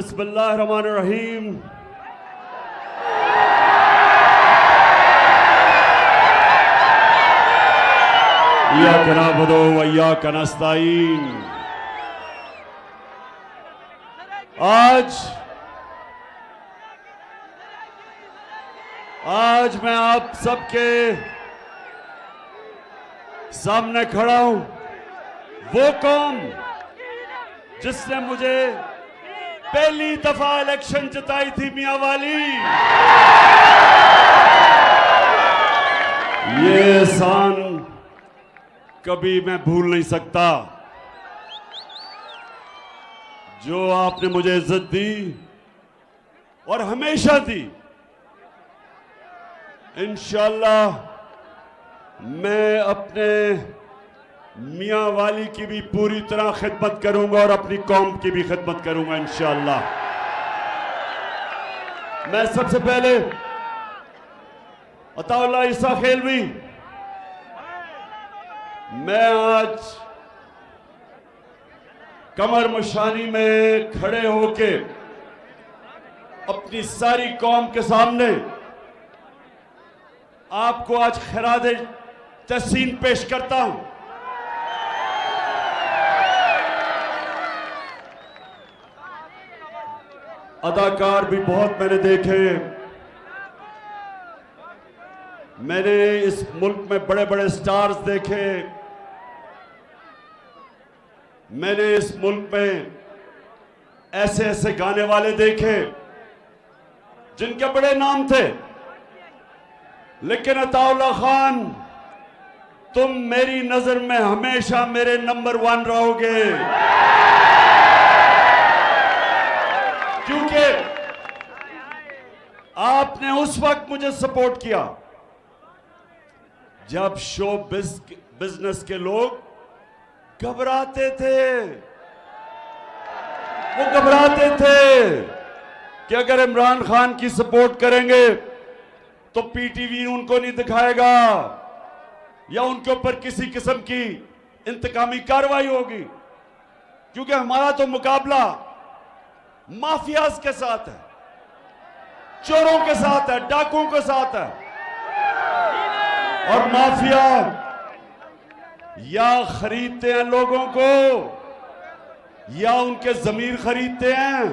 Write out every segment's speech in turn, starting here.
बिस्मिल्लाहिर्रहमानिर्रहीम। इय्याका नअबुदु व इय्याका नस्तईन। आज मैं आप सबके सामने खड़ा हूं, वो कौम जिसने मुझे पहली दफा इलेक्शन जिताई थी, मियां वाली। ये एहसान कभी मैं भूल नहीं सकता। जो आपने मुझे इज्जत दी और हमेशा दी, इंशाअल्लाह मैं अपने मियां वाली की भी पूरी तरह खिदमत करूंगा और अपनी कौम की भी खिदमत करूंगा इंशाअल्लाह। मैं सबसे पहले अताउल्लाह ईसा खेलवी, मैं आज कमर मशानी में खड़े होके अपनी सारी कौम के सामने आपको आज खिराद तहसीन पेश करता हूं। अदाकार भी बहुत मैंने देखे। मैंने इस मुल्क में बड़े बड़े स्टार्स देखे। मैंने इस मुल्क में ऐसे ऐसे गाने वाले देखे जिनके बड़े नाम थे, लेकिन अताउल्लाह खान, तुम मेरी नजर में हमेशा मेरे नंबर 1 रहोगे, क्योंकि आपने उस वक्त मुझे सपोर्ट किया जब शो बिजनेस के लोग घबराते थे। वो घबराते थे कि अगर इमरान खान की सपोर्ट करेंगे तो पीटीवी उनको नहीं दिखाएगा या उनके ऊपर किसी किस्म की इंतकामी कार्रवाई होगी, क्योंकि हमारा तो मुकाबला माफियाज के साथ है, चोरों के साथ है, डाकुओं के साथ है। और माफिया या खरीदते हैं लोगों को या उनके जमीर खरीदते हैं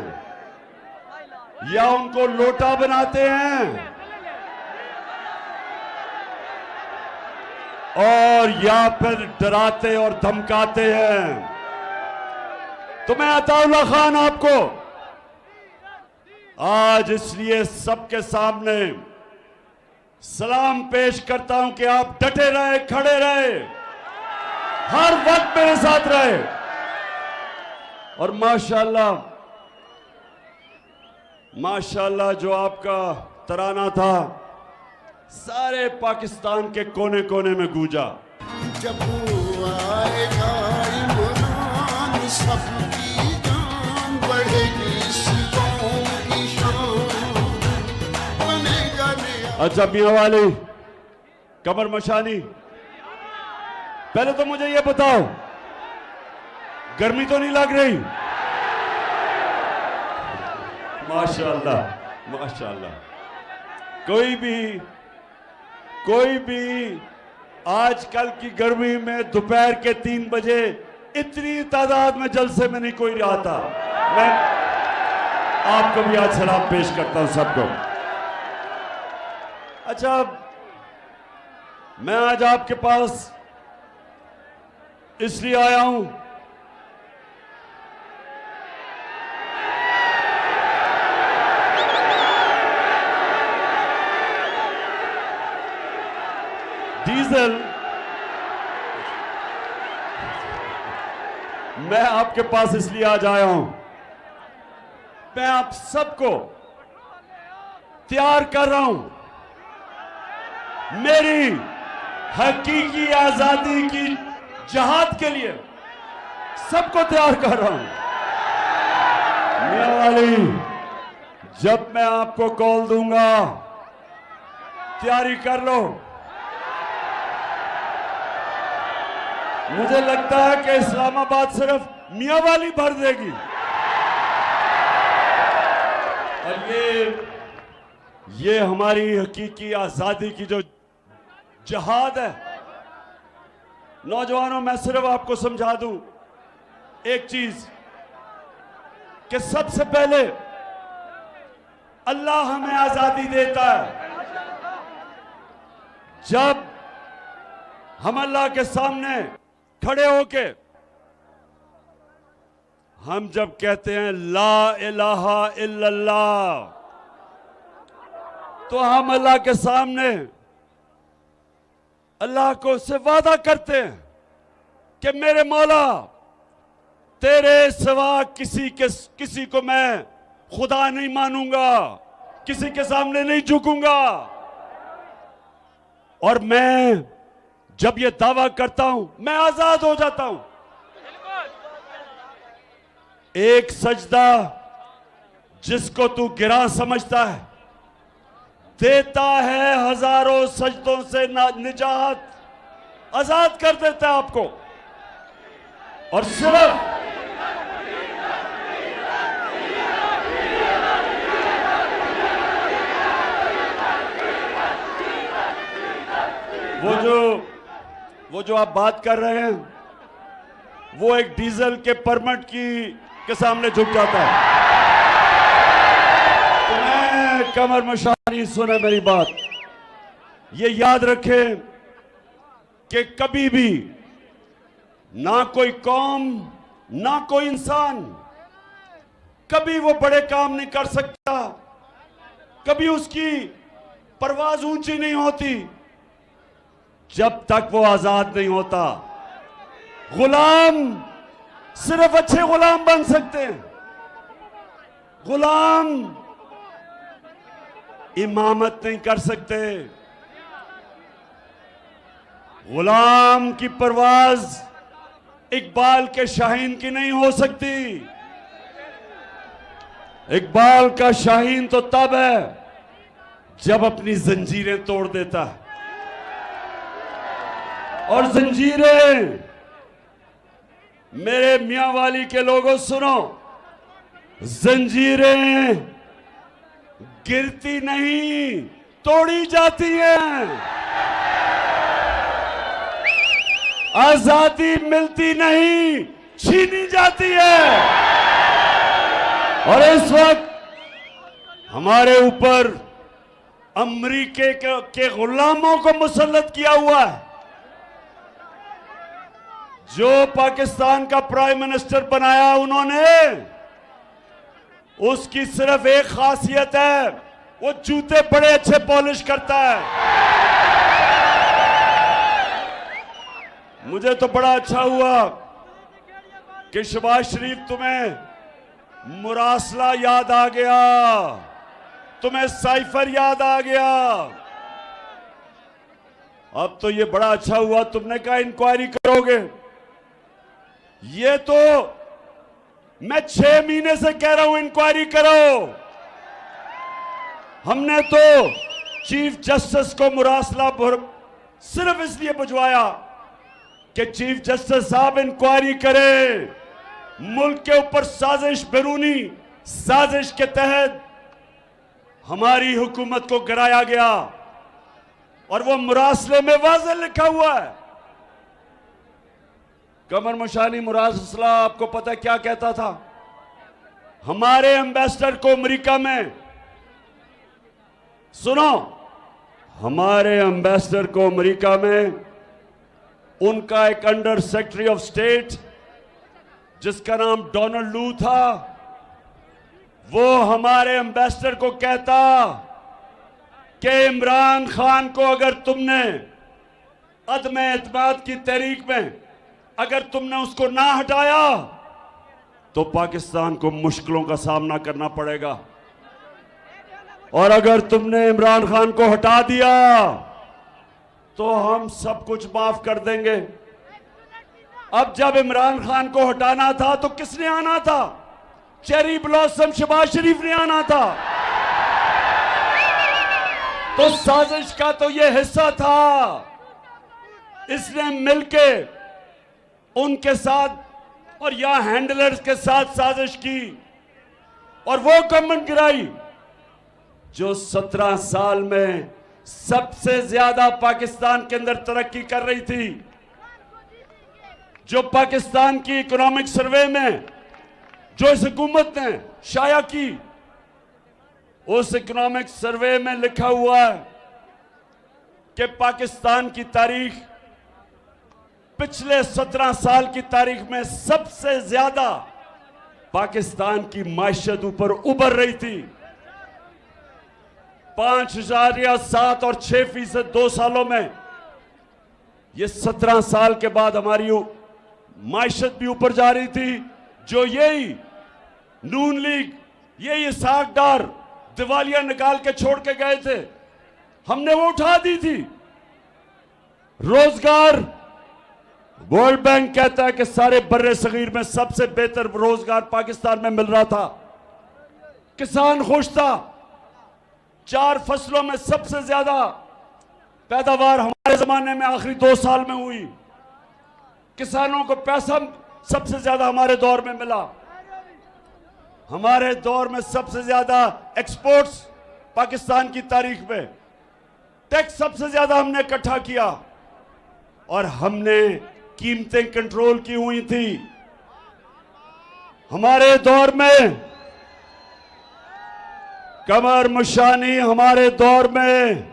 या उनको लोटा बनाते हैं और या फिर डराते और धमकाते हैं। तो मैं अताउल्लाह खान आपको आज इसलिए सबके सामने सलाम पेश करता हूं कि आप डटे रहे, खड़े रहे, हर वक्त मेरे साथ रहे। और माशाअल्लाह माशाअल्लाह जो आपका तराना था सारे पाकिस्तान के कोने कोने में गूंजा। जब आएगा इमरान सबकी जान बढ़ेगी, कौम की शान बनेगा नया। अच्छा मियां वाली, कमर मशानी, पहले तो मुझे ये बताओ, गर्मी तो नहीं लग रही? माशाअल्लाह माशाअल्लाह। कोई भी आजकल की गर्मी में दोपहर के 3 बजे इतनी तादाद में जलसे में नहीं कोई रहा था। मैं आपको भी आज सलाम पेश करता हूं सबको। अच्छा, मैं आज आपके पास इसलिए आया हूं डीजल, मैं आपके पास इसलिए आज आया हूं, मैं आप सबको तैयार कर रहा हूं मेरी हकीकी आजादी की जहाद के लिए। सबको तैयार कर रहा हूं। मियां वाली, जब मैं आपको कॉल दूंगा तैयारी कर लो। मुझे लगता है कि इस्लामाबाद सिर्फ मियां वाली भर देगी। और ये हमारी हकीकी आजादी की जो जहाद है। नौजवानों, मैं सिर्फ आपको समझा दूं एक चीज कि सबसे पहले अल्लाह हमें आजादी देता है। जब हम अल्लाह के सामने खड़े होके हम जब कहते हैं ला इलाहा इल्लल्लाह, तो हम अल्लाह के सामने अल्लाह को से वादा करते हैं कि मेरे मौला, तेरे सिवा किसी को मैं खुदा नहीं मानूंगा, किसी के सामने नहीं झुकूंगा। और मैं जब ये दावा करता हूं, मैं आजाद हो जाता हूं। एक सजदा जिसको तू गिरा समझता है, देता है हजारों सजदों से निजात, आजाद कर देता है आपको। और सिर्फ वो जो आप बात कर रहे हैं, वो एक डीजल के परमिट के सामने झुक जाता है। तो मैं कमर मशानी, सुने मेरी बात, ये याद रखें कि कभी भी ना कोई कौम, ना कोई इंसान कभी वो बड़े काम नहीं कर सकता, कभी उसकी परवाज ऊंची नहीं होती जब तक वो आजाद नहीं होता। गुलाम सिर्फ अच्छे गुलाम बन सकते हैं। गुलाम इमामत नहीं कर सकते। गुलाम की परवाज इकबाल के शाहीन की नहीं हो सकती। इकबाल का शाहीन तो तब है जब अपनी जंजीरें तोड़ देता है। और जंजीरें, मेरे मियां वाली के लोगों सुनो, जंजीरें गिरती नहीं, तोड़ी जाती हैं। आजादी मिलती नहीं, छीनी जाती है। और इस वक्त हमारे ऊपर अमेरिके के गुलामों को मुसल्लत किया हुआ है। जो पाकिस्तान का प्राइम मिनिस्टर बनाया उन्होंने, उसकी सिर्फ एक खासियत है, वो जूते बड़े अच्छे पॉलिश करता है। मुझे तो बड़ा अच्छा हुआ कि शहबाज शरीफ तुम्हें मुरासला याद आ गया, तुम्हें साइफर याद आ गया। अब तो ये बड़ा अच्छा हुआ तुमने कहा इंक्वायरी करोगे। ये तो मैं 6 महीने से कह रहा हूं इंक्वायरी करो। हमने तो चीफ जस्टिस को मुरासला सिर्फ इसलिए भिजवाया कि चीफ जस्टिस साहब इंक्वायरी करें। मुल्क के ऊपर साजिश, बैरूनी साजिश के तहत हमारी हुकूमत को गिराया गया और वो मुरासले में वाज़ेह लिखा हुआ है। कमर मशानी मुरासला आपको पता क्या कहता था? हमारे एम्बेसडर को अमेरिका में, सुनो, हमारे एम्बेसडर को अमेरिका में उनका एक अंडर सेक्रेटरी ऑफ स्टेट जिसका नाम डोनाल्ड लू था, वो हमारे एम्बेसडर को कहता कि इमरान खान को अगर तुमने अदम एतमाद की तहरीक में अगर तुमने उसको ना हटाया तो पाकिस्तान को मुश्किलों का सामना करना पड़ेगा, और अगर तुमने इमरान खान को हटा दिया तो हम सब कुछ माफ कर देंगे। अब जब इमरान खान को हटाना था तो किसने आना था? चेरी ब्लॉसम शहबाज शरीफ ने आना था। तो साजिश का तो यह हिस्सा था। इसने मिलके उनके साथ और यहां हैंडलर्स के साथ साजिश की और वो गवर्नमेंट गिराई जो 17 साल में सबसे ज्यादा पाकिस्तान के अंदर तरक्की कर रही थी, जो पाकिस्तान की इकोनॉमिक सर्वे में जो इस हुकूमत ने शाया की, उस इकोनॉमिक सर्वे में लिखा हुआ है कि पाकिस्तान की तारीख पिछले 17 साल की तारीख में सबसे ज्यादा पाकिस्तान की मायशत ऊपर उभर रही थी। 5,000 या 7 और 6% 2 सालों में, ये 17 साल के बाद हमारी मायशत भी ऊपर जा रही थी। जो यही नून लीग, यही इसाक डार दिवालिया निकाल के छोड़ के गए थे, हमने वो उठा दी थी। रोजगार, वर्ल्ड बैंक कहता है कि सारे बर्रे सगीर में सबसे बेहतर रोजगार पाकिस्तान में मिल रहा था। किसान खुश था। 4 फसलों में सबसे ज्यादा पैदावार हमारे जमाने में आखिरी 2 साल में हुई। किसानों को पैसा सबसे ज्यादा हमारे दौर में मिला। हमारे दौर में सबसे ज्यादा एक्सपोर्ट्स पाकिस्तान की तारीख में, टैक्स सबसे ज्यादा हमने इकट्ठा किया और हमने कीमतें कंट्रोल की हुई थी। हमारे दौर में कमर मुशानी, हमारे दौर में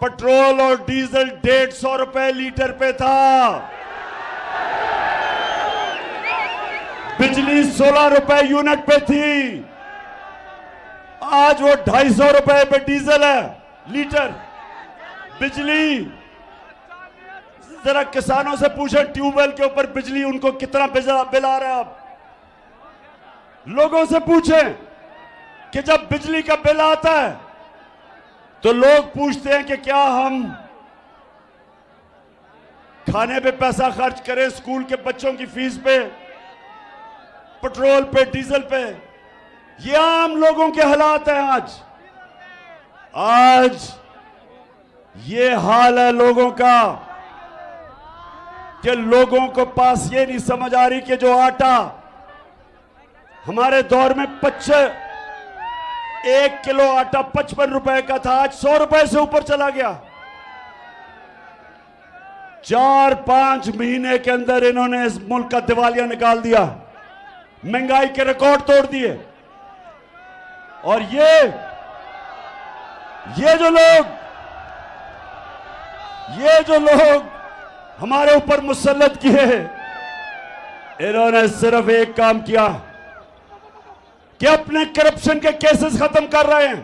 पेट्रोल और डीजल 150 रुपए लीटर पे था। बिजली 16 रुपए यूनिट पे थी। आज वो 250 रुपए पे डीजल है लीटर। बिजली, जरा किसानों से पूछे ट्यूबवेल के ऊपर बिजली उनको कितना बिल आ रहा है। अब लोगों से पूछें कि जब बिजली का बिल आता है तो लोग पूछते हैं कि क्या हम खाने पे पैसा खर्च करें, स्कूल के बच्चों की फीस पे, पेट्रोल पे, डीजल पे। ये आम लोगों के हालात हैं आज ये हाल है लोगों का कि लोगों को पास ये नहीं समझ आ रही कि जो आटा हमारे दौर में 1 किलो आटा 55 रुपए का था, आज 100 रुपए से ऊपर चला गया। 4-5 महीने के अंदर इन्होंने इस मुल्क का दिवालिया निकाल दिया, महंगाई के रिकॉर्ड तोड़ दिए। और ये जो लोग हमारे ऊपर मुसल्लत किए, इन्होंने सिर्फ एक काम किया कि अपने करप्शन के केसेस खत्म कर रहे हैं।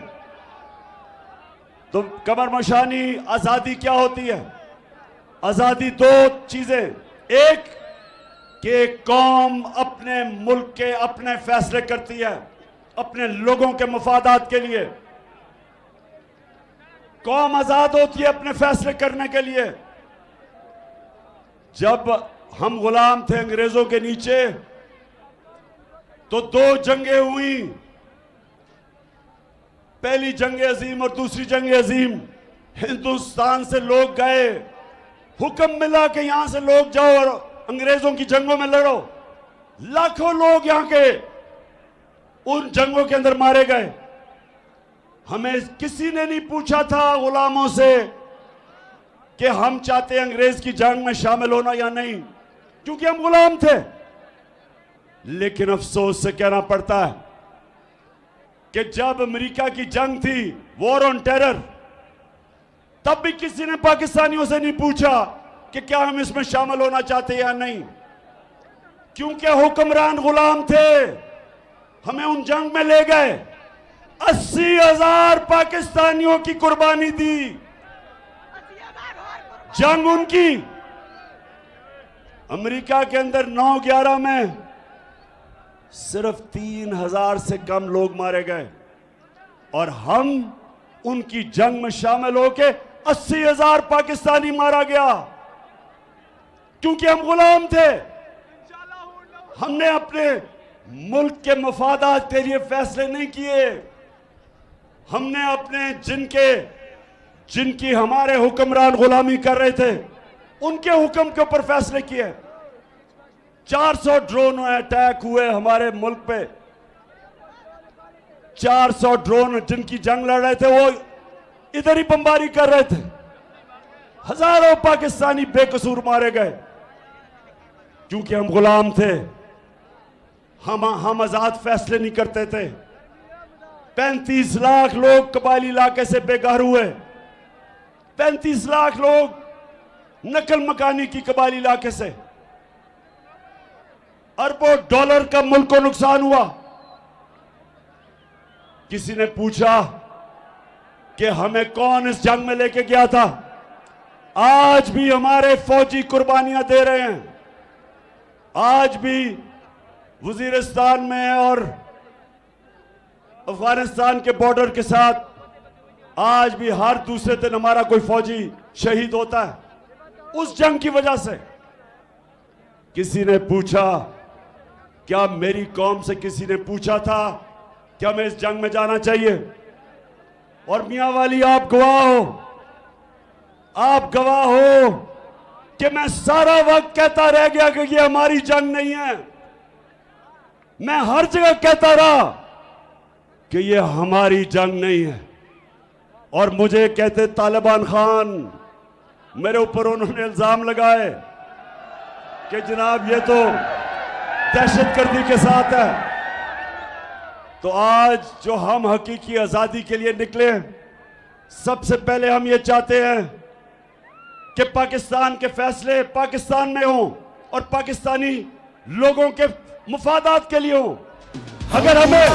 तो कमर मशानी, आजादी क्या होती है? आजादी 2 चीजें, एक कि कौम अपने मुल्क के अपने फैसले करती है, अपने लोगों के मफादात के लिए। कौम आजाद होती है अपने फैसले करने के लिए। जब हम गुलाम थे अंग्रेजों के नीचे तो 2 जंगें हुई, पहली जंग अजीम और दूसरी जंग अजीम। हिंदुस्तान से लोग गए, हुक्म मिला कि यहां से लोग जाओ और अंग्रेजों की जंगों में लड़ो। लाखों लोग यहां के उन जंगों के अंदर मारे गए। हमें किसी ने नहीं पूछा था गुलामों से कि हम चाहते हैं अंग्रेज की जंग में शामिल होना या नहीं, क्योंकि हम गुलाम थे। लेकिन अफसोस से कहना पड़ता है कि जब अमेरिका की जंग थी, वॉर ऑन टेरर, तब भी किसी ने पाकिस्तानियों से नहीं पूछा कि क्या हम इसमें शामिल होना चाहते या नहीं, क्योंकि हुक्मरान गुलाम थे। हमें उन जंग में ले गए, 80,000 पाकिस्तानियों की कुर्बानी दी। जंग उनकी। अमेरिका के अंदर 9/11 में सिर्फ 3,000 से कम लोग मारे गए और हम उनकी जंग में शामिल होके 80,000 पाकिस्तानी मारा गया, क्योंकि हम गुलाम थे। हमने अपने मुल्क के मफादात के लिए फैसले नहीं किए। हमने अपने जिनकी हमारे हुक्मरान गुलामी कर रहे थे, उनके हुक्म के ऊपर फैसले किए। 400 ड्रोन अटैक हुए हमारे मुल्क पे। 400 ड्रोन जिनकी जंग लड़ रहे थे वो इधर ही बमबारी कर रहे थे। हजारों पाकिस्तानी बेकसूर मारे गए क्योंकि हम गुलाम थे, हम आजाद फैसले नहीं करते थे। 35 लाख लोग कबायली इलाके से बेघर हुए, 35 लाख लोग नकल मकानी की कबायली इलाके से। अरबों डॉलर का मुल्क को नुकसान हुआ। किसी ने पूछा कि हमें कौन इस जंग में लेके गया था? आज भी हमारे फौजी कुर्बानियां दे रहे हैं। आज भी वजीरिस्तान में और अफगानिस्तान के बॉर्डर के साथ आज भी हर दूसरे दिन हमारा कोई फौजी शहीद होता है उस जंग की वजह से। किसी ने पूछा, क्या मेरी कौम से किसी ने पूछा था क्या मैं इस जंग में जाना चाहिए? और मियां वाली आप गवाह हो, आप गवाह हो कि मैं सारा वक्त कहता रह गया कि ये हमारी जंग नहीं है। मैं हर जगह कहता रहा कि ये हमारी जंग नहीं है। और मुझे कहते तालिबान खान, मेरे ऊपर उन्होंने इल्जाम लगाए कि जनाब ये तो दहशतगर्दी के साथ है। तो आज जो हम हकीकी आजादी के लिए निकले, सबसे पहले हम ये चाहते हैं कि पाकिस्तान के फैसले पाकिस्तान में हों और पाकिस्तानी लोगों के मुफादात के लिए हों। अगर हमें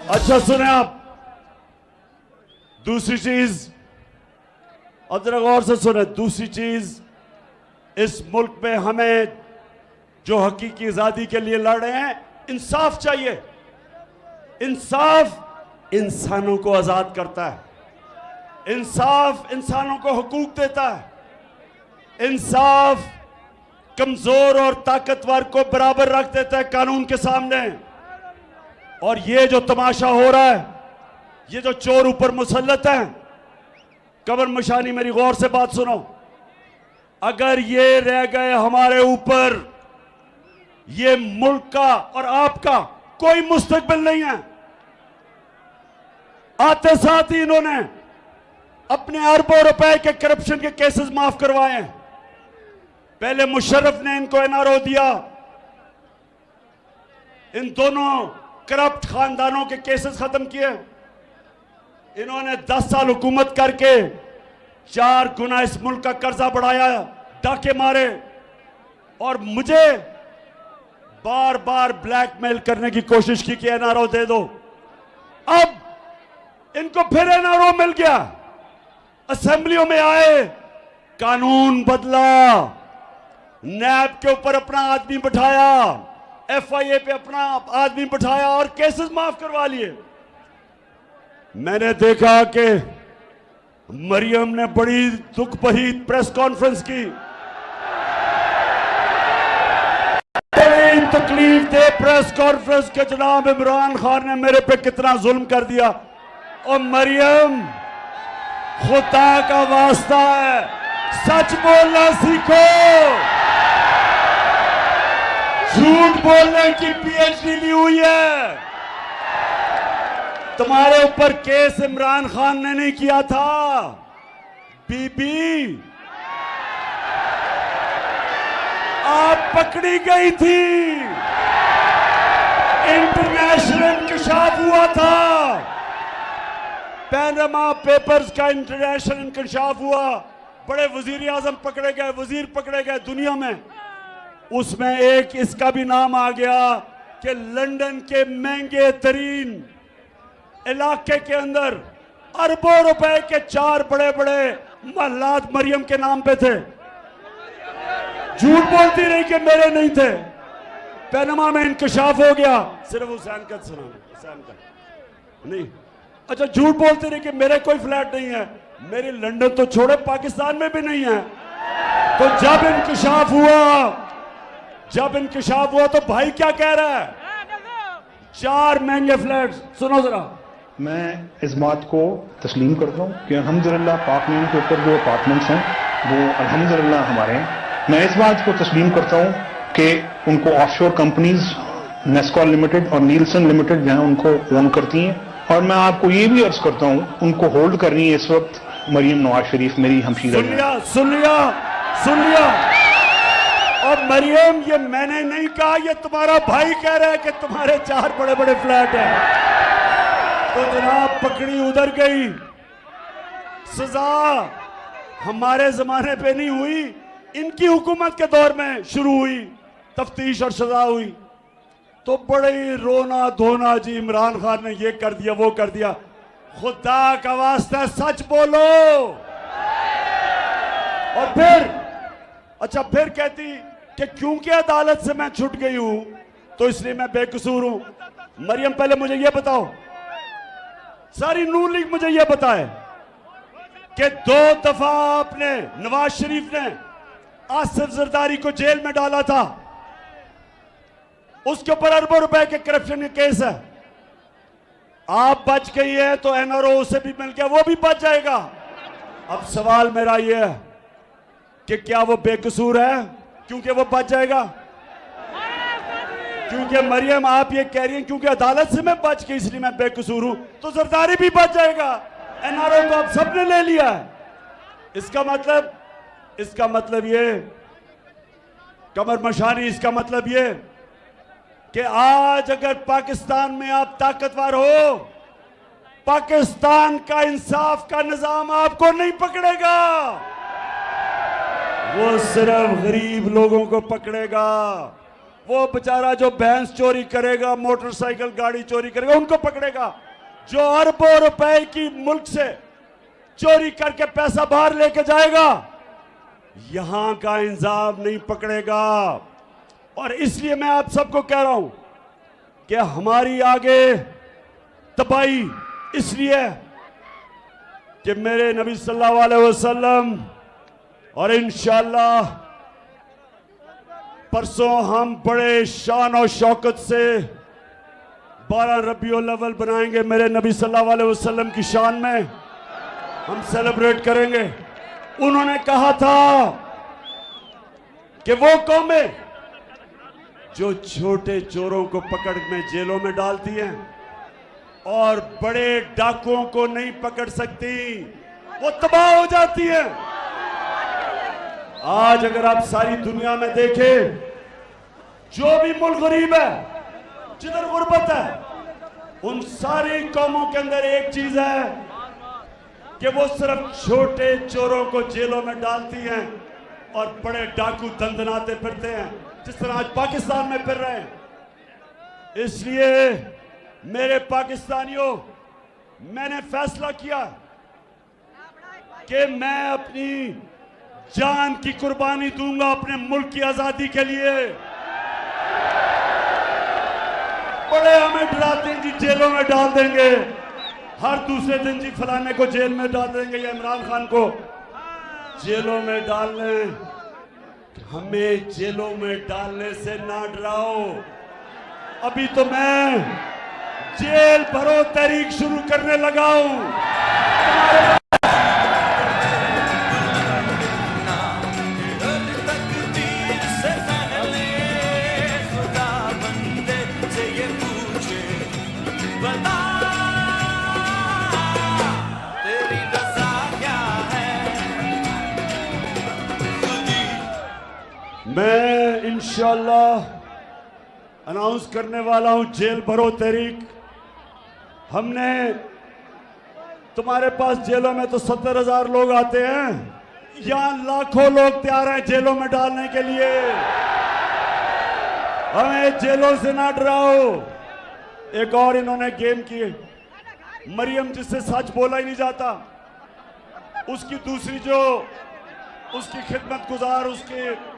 अच्छा सुने आप, दूसरी चीज अब जरा गौर से सुने। दूसरी चीज, इस मुल्क में हमें जो हकीकी आजादी के लिए लड़ रहे हैं, इंसाफ चाहिए। इंसाफ इंसानों को आजाद करता है, इंसाफ इंसानों को हुकूक देता है, इंसाफ कमजोर और ताकतवर को बराबर रख देता है कानून के सामने। और ये जो तमाशा हो रहा है, ये जो चोर ऊपर मुसल्लत है, कमर मशानी, मेरी गौर से बात सुनो। अगर ये रह गए हमारे ऊपर, ये मुल्क का और आपका कोई मुस्तकबिल नहीं है। आते साथ ही इन्होंने अपने अरबों रुपए के करप्शन के केसेस माफ करवाए हैं। पहले मुशर्रफ ने इनको एनआरओ दिया, इन दोनों करप्ट खानदानों के केसेस खत्म किए। इन्होंने 10 साल हुकूमत करके 4 गुना इस मुल्क का कर्जा बढ़ाया, डाके मारे और मुझे बार बार ब्लैकमेल करने की कोशिश की कि एनआरओ दे दो। अब इनको फिर एनआरओ मिल गया, असेंबलियों में आए, कानून बदला, नैब के ऊपर अपना आदमी बिठाया, एफआईए पे अपना आदमी बिठाया और केसेस माफ करवा लिए। मैंने देखा कि मरियम ने बड़ी दुख भरी प्रेस कॉन्फ्रेंस की, बड़ी तकलीफ दे प्रेस कॉन्फ्रेंस के जनाब इमरान खान ने मेरे पे कितना जुल्म कर दिया। और मरियम, खुदा का वास्ता है, सच बोलना सीखो, झूठ बोलने की पीएचडी ली हुई है। तुम्हारे ऊपर केस इमरान खान ने नहीं किया था बीबी, आप पकड़ी गई थी, इंटरनेशनल इंकशाफ हुआ था, पैनामा पेपर्स का इंटरनेशनल इंकशाफ हुआ, बड़े वजीर आजम पकड़े गए, वजीर पकड़े गए दुनिया में। उसमें एक इसका भी नाम आ गया कि लंदन के महंगे तरीन इलाके के अंदर अरबों रुपए के 4 बड़े बड़े महलात मरियम के नाम पे थे। झूठ बोलती रही कि मेरे नहीं थे। पैनामा में इंकशाफ हो गया, सिर्फ हुसैन का सुना, हुसैन का नहीं। अच्छा, झूठ बोलती रही कि मेरे कोई फ्लैट नहीं है, मेरी लंदन तो छोड़े पाकिस्तान में भी नहीं है। तो जब इंकशाफ हुआ तो भाई क्या कह रहा है? 4 महंगे फ्लैट्स। सुनो जरा, मैं इस बात को तस्लीम करता हूँ कि अल्हम्दुलिल्लाह पाक मीन के ऊपर जो अपार्टमेंट्स हैं वो अल्हम्दुलिल्लाह हमारे हैं। मैं इस बात को तस्लीम करता हूँ कि उनको ऑफशोर कंपनीज नेस्कॉल लिमिटेड और नीलसन लिमिटेड जो है उनको ओन करती हैं, और मैं आपको ये भी अर्ज करता हूँ उनको होल्ड कर रही है इस वक्त मरियम नवाज शरीफ, मेरी हमशीरा। सुन लिया। और मरियम, ये मैंने नहीं कहा, ये तुम्हारा भाई कह रहा है कि तुम्हारे 4 बड़े बड़े फ्लैट हैं। तो जनाब पकड़ी उधर गई। सजा हमारे जमाने पे नहीं हुई, इनकी हुकूमत के दौर में शुरू हुई तफ्तीश और सजा हुई। तो बड़े ही रोना धोना जी, इमरान खान ने ये कर दिया वो कर दिया। खुदा का वास्ता सच बोलो। और फिर कहती कि क्योंकि अदालत से मैं छूट गई हूं तो इसलिए मैं बेकसूर हूं। मरियम, पहले मुझे यह बताओ, सारी नून लीग मुझे यह बताए कि 2 दफा आपने नवाज शरीफ ने आसिफ जरदारी को जेल में डाला था, उसके ऊपर अरबों रुपए के करप्शन के केस है। आप बच गई है तो एनआरओ से भी मिल गया, वो भी बच जाएगा। अब सवाल मेरा यह है कि क्या वो बेकसूर है क्योंकि वो बच जाएगा? क्योंकि मरियम आप ये कह रही हैं क्योंकि अदालत से मैं बच गई इसलिए मैं बेकसूर हूं, तो जरदारी भी बच जाएगा। एनआरओ तो आप सबने ले लिया है। इसका मतलब ये कमर मशानी, इसका मतलब ये कि आज अगर पाकिस्तान में आप ताकतवर हो, पाकिस्तान का इंसाफ का निजाम आपको नहीं पकड़ेगा, वो सिर्फ गरीब लोगों को पकड़ेगा। वो बेचारा जो भैंस चोरी करेगा, मोटरसाइकिल गाड़ी चोरी करेगा, उनको पकड़ेगा। जो अरबों रुपए की मुल्क से चोरी करके पैसा बाहर लेके जाएगा, यहां का इंसाफ नहीं पकड़ेगा। और इसलिए मैं आप सबको कह रहा हूं कि हमारी आगे तबाही इसलिए कि मेरे नबी सल्लल्लाहु अलैहि वसल्लम और इंशाअल्लाह परसों हम बड़े शान और शौकत से 12 रबीउल अव्वल बनाएंगे। मेरे नबी सल्लल्लाहु अलैहि वसल्लम की शान में हम सेलिब्रेट करेंगे। उन्होंने कहा था कि वो कौमें जो छोटे चोरों को पकड़ में जेलों में डालती हैं और बड़े डाकुओं को नहीं पकड़ सकती, वो तबाह हो जाती है। आज अगर आप सारी दुनिया में देखें, जो भी मुल्क गरीब है, जिधर गुर्बत है, उन सारी कौमों के अंदर एक चीज है कि वो सिर्फ छोटे चोरों को जेलों में डालती हैं और बड़े डाकू दंदनाते फिरते हैं, जिस तरह आज पाकिस्तान में फिर रहे हैं। इसलिए मेरे पाकिस्तानियों, मैंने फैसला किया कि मैं अपनी जान की कुर्बानी दूंगा अपने मुल्क की आजादी के लिए। बड़े हमें डराते हैं जी, जेलों में डाल देंगे, हर दूसरे दिन जी फलाने को जेल में डाल देंगे या इमरान खान को जेलों में डालने। हमें जेलों में डालने से ना डराओ। अभी तो मैं जेल भरो तहरीक शुरू करने लगा हूं। मैं इंशाअल्लाह अनाउंस करने वाला हूं जेल भरो तहरीक। हमने तुम्हारे पास जेलों में तो 70,000 लोग आते हैं, यहां लाखों लोग तैयार हैं जेलों में डालने के लिए। हमें जेलों से ना डराओ। एक और इन्होंने गेम की, मरियम जिससे सच बोला ही नहीं जाता, उसकी दूसरी जो उसकी खिदमत गुजार, उसके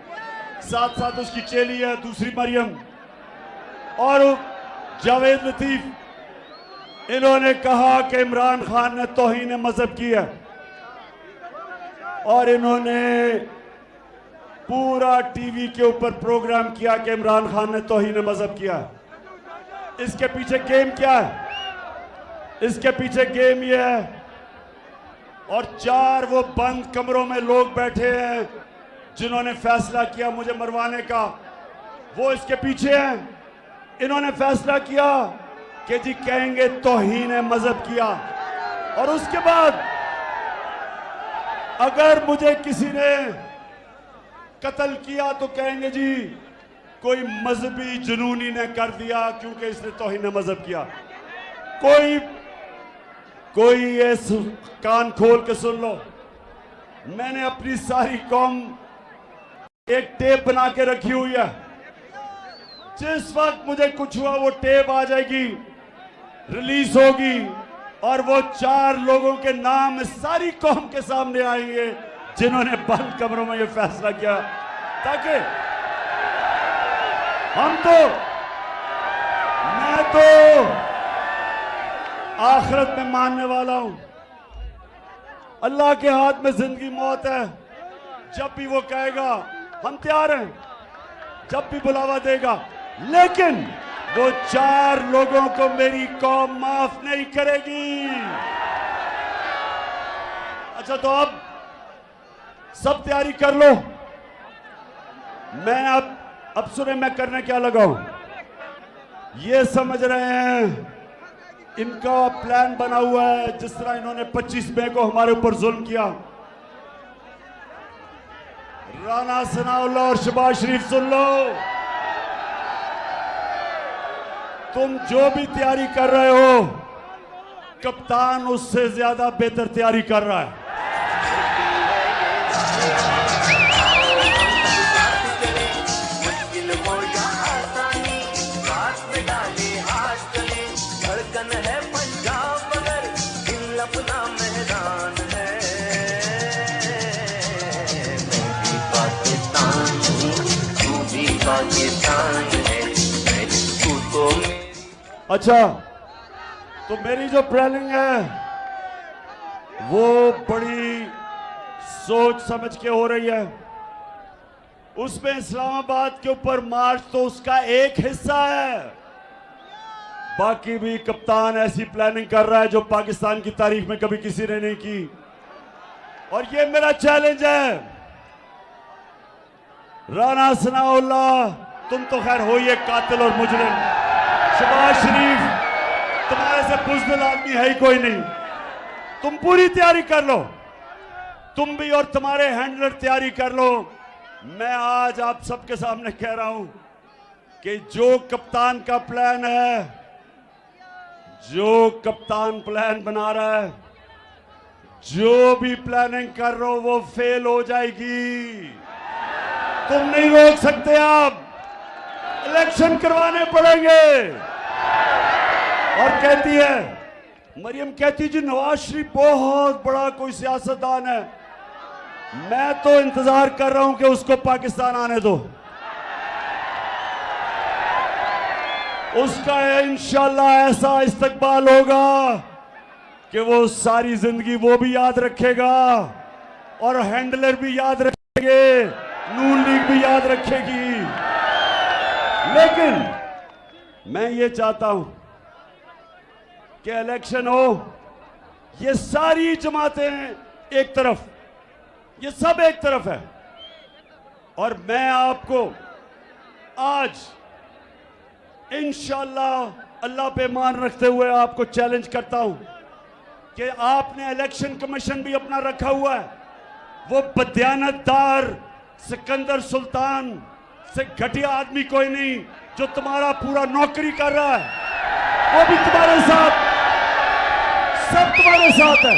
साथ साथ उसकी चेली है दूसरी मरियम, और जावेद लतीफ, इन्होंने कहा कि इमरान खान ने तौहीन मजहब की है और इन्होंने पूरा टीवी के ऊपर प्रोग्राम किया कि इमरान खान ने तौहीन मजहब किया। इसके पीछे गेम क्या है? इसके पीछे गेम ये है, और 4 वो बंद कमरों में लोग बैठे हैं जिन्होंने फैसला किया मुझे मरवाने का, वो इसके पीछे हैं। इन्होंने फैसला किया कि जी कहेंगे तौहीन मजहब किया, और उसके बाद अगर मुझे किसी ने कत्ल किया तो कहेंगे जी कोई मजहबी जुनूनी ने कर दिया क्योंकि इसने तौहीन मजहब किया। कोई ये कान खोल के सुन लो, मैंने अपनी सारी कौम एक टेप बना के रखी हुई है। जिस वक्त मुझे कुछ हुआ वो टेप आ जाएगी, रिलीज होगी, और वो 4 लोगों के नाम सारी कौम के सामने आएंगे जिन्होंने बंद कमरों में ये फैसला किया, ताकि मैं तो आखिरत में मानने वाला हूं, अल्लाह के हाथ में जिंदगी मौत है। जब भी वो कहेगा हम तैयार हैं, जब भी बुलावा देगा, लेकिन वो 4 लोगों को मेरी कौम माफ नहीं करेगी। अच्छा, तो अब सब तैयारी कर लो। मैं अब सुने मैं करने क्या लगा हूं। ये समझ रहे हैं इनका प्लान बना हुआ है, जिस तरह इन्होंने 25 मई को हमारे ऊपर जुल्म किया। राना सनाउल्लाह और शहबाज शरीफ सुन लो, तुम जो भी तैयारी कर रहे हो, कप्तान उससे ज्यादा बेहतर तैयारी कर रहा है। अच्छा, तो मेरी जो प्लानिंग है वो बड़ी सोच समझ के हो रही है। उसमें इस्लामाबाद के ऊपर मार्च तो उसका एक हिस्सा है, बाकी भी कप्तान ऐसी प्लानिंग कर रहा है जो पाकिस्तान की तारीख में कभी किसी ने नहीं की। और ये मेरा चैलेंज है, राना सनाउल्लाह तुम तो खैर हो ये कातिल और मुजरिम, शहबाज शरीफ तुम्हारे से बुज़दिल आदमी है ही कोई नहीं, तुम पूरी तैयारी कर लो, तुम भी और तुम्हारे हैंडलर तैयारी कर लो। मैं आज आप सबके सामने कह रहा हूं कि जो कप्तान का प्लान है, जो कप्तान प्लान बना रहा है, जो भी प्लानिंग कर रहे हो वो फेल हो जाएगी। तुम नहीं रोक सकते, आप इलेक्शन करवाने पड़ेंगे। और कहती है मरियम, कहती जी नवाज शरीफ बहुत बड़ा कोई सियासतदान है, मैं तो इंतजार कर रहा हूं कि उसको पाकिस्तान आने दो, उसका इंशाल्लाह ऐसा इस्तकबाल होगा कि वो सारी जिंदगी वो भी याद रखेगा और हैंडलर भी याद रखेंगे, नून लीग भी याद रखेगी। लेकिन मैं ये चाहता हूं कि इलेक्शन हो, ये सारी जमातें एक तरफ, ये सब एक तरफ है, और मैं आपको आज इंशाअल्लाह अल्लाह पे मान रखते हुए आपको चैलेंज करता हूं कि आपने इलेक्शन कमीशन भी अपना रखा हुआ है, वो बदयानतदार सिकंदर सुल्तान से घटिया आदमी कोई नहीं जो तुम्हारा पूरा नौकरी कर रहा है, वो भी तुम्हारे साथ, सब तुम्हारे साथ है।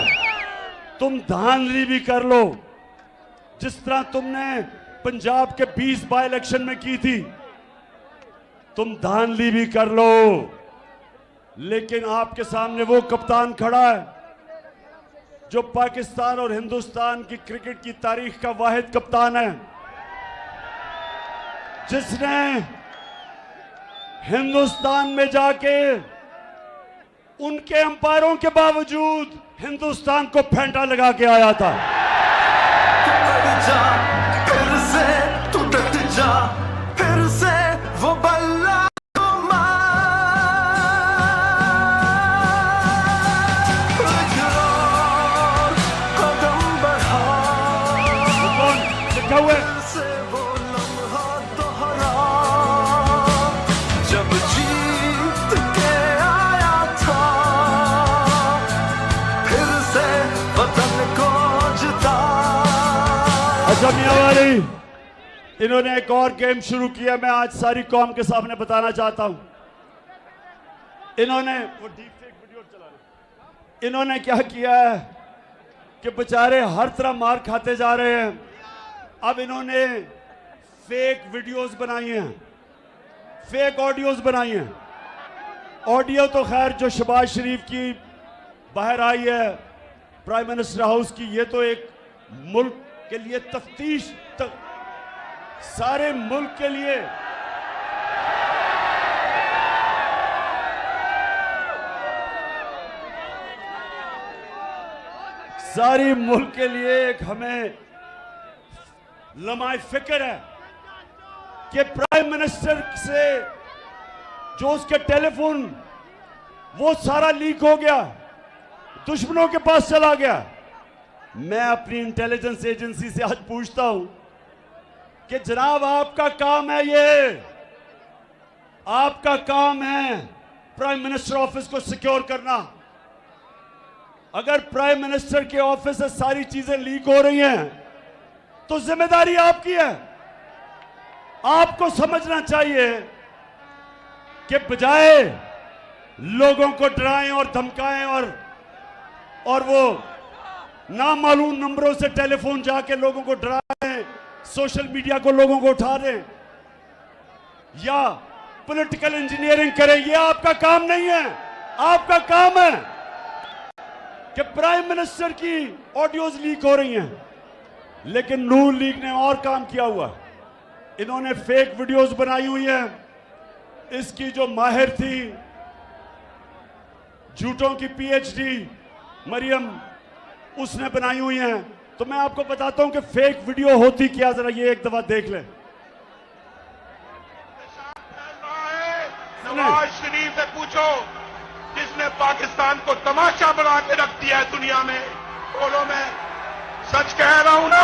तुम धांधली भी कर लो, जिस तरह तुमने पंजाब के 20 बाई इलेक्शन में की थी, तुम धांधली भी कर लो, लेकिन आपके सामने वो कप्तान खड़ा है जो पाकिस्तान और हिंदुस्तान की क्रिकेट की तारीख का वाहिद कप्तान है, जिसने हिंदुस्तान में जाके उनके अंपायरों के बावजूद हिंदुस्तान को फेंटा लगा के आया था। फिर से तू डट जा, फिर से वो बल्ला को मार। अच्छा मियां वाली, इन्होंने एक और गेम शुरू किया, मैं आज सारी कौम के सामने बताना चाहता हूं। इन्होंने वो डीप फेक वीडियो चला रहे, इन्होंने क्या किया है कि बेचारे हर तरह मार खाते जा रहे हैं। अब इन्होंने फेक वीडियोस बनाई हैं, फेक ऑडियोज बनाई हैं। ऑडियो तो खैर जो शहबाज शरीफ की बाहर आई है प्राइम मिनिस्टर हाउस की, ये तो एक मुल्क के लिए तफ्तीश सारे मुल्क के लिए सारी मुल्क के लिए एक हमें लम्हा फिक्र है कि प्राइम मिनिस्टर से जो उसके टेलीफोन वो सारा लीक हो गया, दुश्मनों के पास चला गया। मैं अपनी इंटेलिजेंस एजेंसी से आज पूछता हूं कि जनाब आपका काम है, ये आपका काम है प्राइम मिनिस्टर ऑफिस को सिक्योर करना। अगर प्राइम मिनिस्टर के ऑफिस से सारी चीजें लीक हो रही हैं तो जिम्मेदारी आपकी है। आपको समझना चाहिए कि बजाय लोगों को डराएं और धमकाएं और वो नामालूम नंबरों से टेलीफोन जाके लोगों को डराएं, सोशल मीडिया को लोगों को उठा दें या पॉलिटिकल इंजीनियरिंग करें, ये आपका काम नहीं है। आपका काम है कि प्राइम मिनिस्टर की ऑडियोज लीक हो रही हैं, लेकिन नून लीग ने और काम किया हुआ। इन्होंने फेक वीडियोस बनाई हुई हैं। इसकी जो माहिर थी झूठों की पीएचडी मरियम, उसने बनाई हुई हैं। तो मैं आपको बताता हूं कि फेक वीडियो होती क्या, जरा ये एक दफा देख लें। नवाज शरीफ से पूछो, जिसने पाकिस्तान को तमाशा बना के रख दिया है दुनिया में। बोलो, मैं सच कह रहा हूं ना?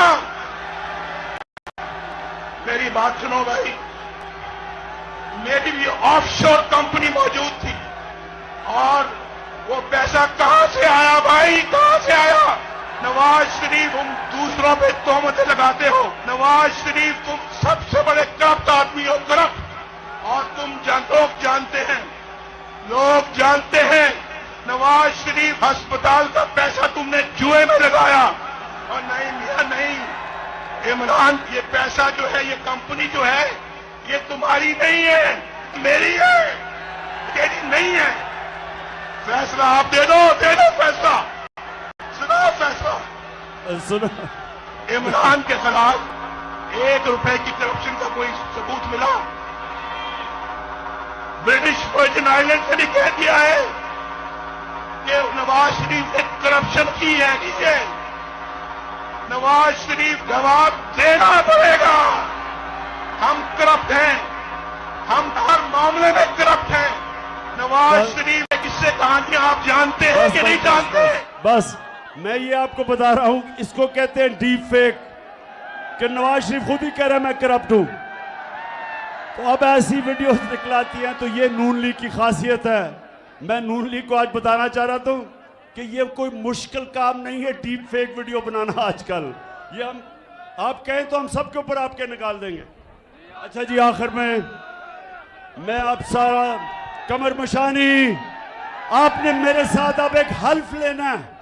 मेरी बात सुनो भाई, मेरी भी ऑफशोर कंपनी मौजूद थी और वो पैसा कहां से आया भाई, कहां से आया? नवाज शरीफ, तुम दूसरों पे तोहमतें लगाते हो। नवाज शरीफ, तुम सबसे बड़े करप्ट आदमी हो, करप्ट। और लोग जानते हैं, लोग जानते हैं नवाज शरीफ अस्पताल का पैसा तुमने जुए में लगाया। और नहीं मियां नहीं, इमरान, ये पैसा जो है, ये कंपनी जो है, ये तुम्हारी नहीं है, मेरी है, तेरी नहीं है। फैसला आप दे दो फैसला। सुनो फैसला, सुनो। इमरान के खिलाफ 1 रुपए की करप्शन का कोई सबूत मिला? ब्रिटिश वर्जिन आइलैंड से भी कह दिया है कि नवाज शरीफ ने करप्शन की है। नीचे नवाज शरीफ जवाब देना पड़ेगा। हम करप्ट हैं, हम हर मामले में करप्ट हैं। नवाज शरीफ की किस्से कहानियां आप जानते हैं कि नहीं जानते? बस मैं ये आपको बता रहा हूं, इसको कहते हैं डीप फेक, कि नवाज शरीफ खुद ही कह रहा है मैं करप्ट हूं। तो अब ऐसी वीडियोस निकलाती हैं, तो ये नून लीग की खासियत है। मैं नून लीग को आज बताना चाह रहा था कि ये कोई मुश्किल काम नहीं है डीप फेक वीडियो बनाना आजकल। ये हम आप कहें तो हम सबके ऊपर आपके निकाल देंगे। अच्छा जी, आखिर में मैं आप सारा कमर मशानी, आपने मेरे साथ अब एक हल्फ लेना है।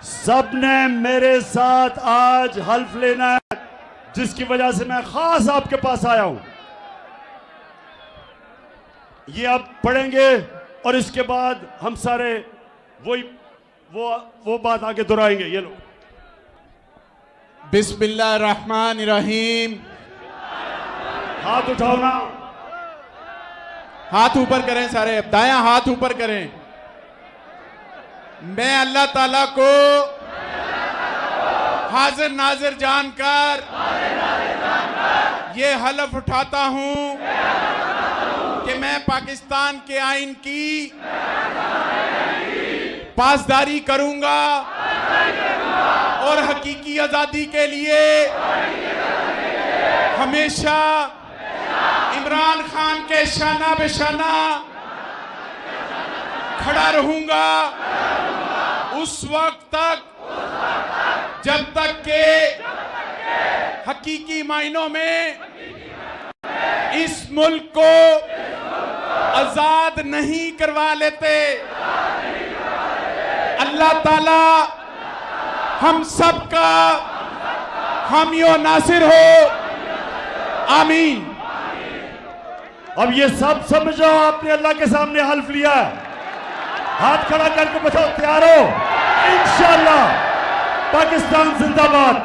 सबने मेरे साथ आज हल्फ लेना है, जिसकी वजह से मैं खास आपके पास आया हूं। ये आप पढ़ेंगे और इसके बाद हम सारे वो बात आगे दोहराएंगे। ये लो। बिस्मिल्लाहिर्रहमानिर्रहीम। हाथ उठाओ ना, हाथ ऊपर करें सारे, दायां हाथ ऊपर करें। मैं अल्लाह ताला को हाजिर नाजिर जानकर ये हलफ उठाता हूं कि मैं पाकिस्तान के आईन की पासदारी करूंगा और हकीकी आजादी के लिए हमेशा इमरान खान के शाना बेशाना खड़ा रहूंगा उस वक्त तक जब तक के हकीकी मायनों में इस मुल्क को आजाद नहीं करवा लेते। अल्लाह ताला हम सब का हामियो नासिर हो, आमीन। अब ये सब समझो, आपने अल्लाह के सामने हल्फ लिया, हाथ खड़ा करके बताओ तैयार हो। इंशाअल्लाह पाकिस्तान जिंदाबाद।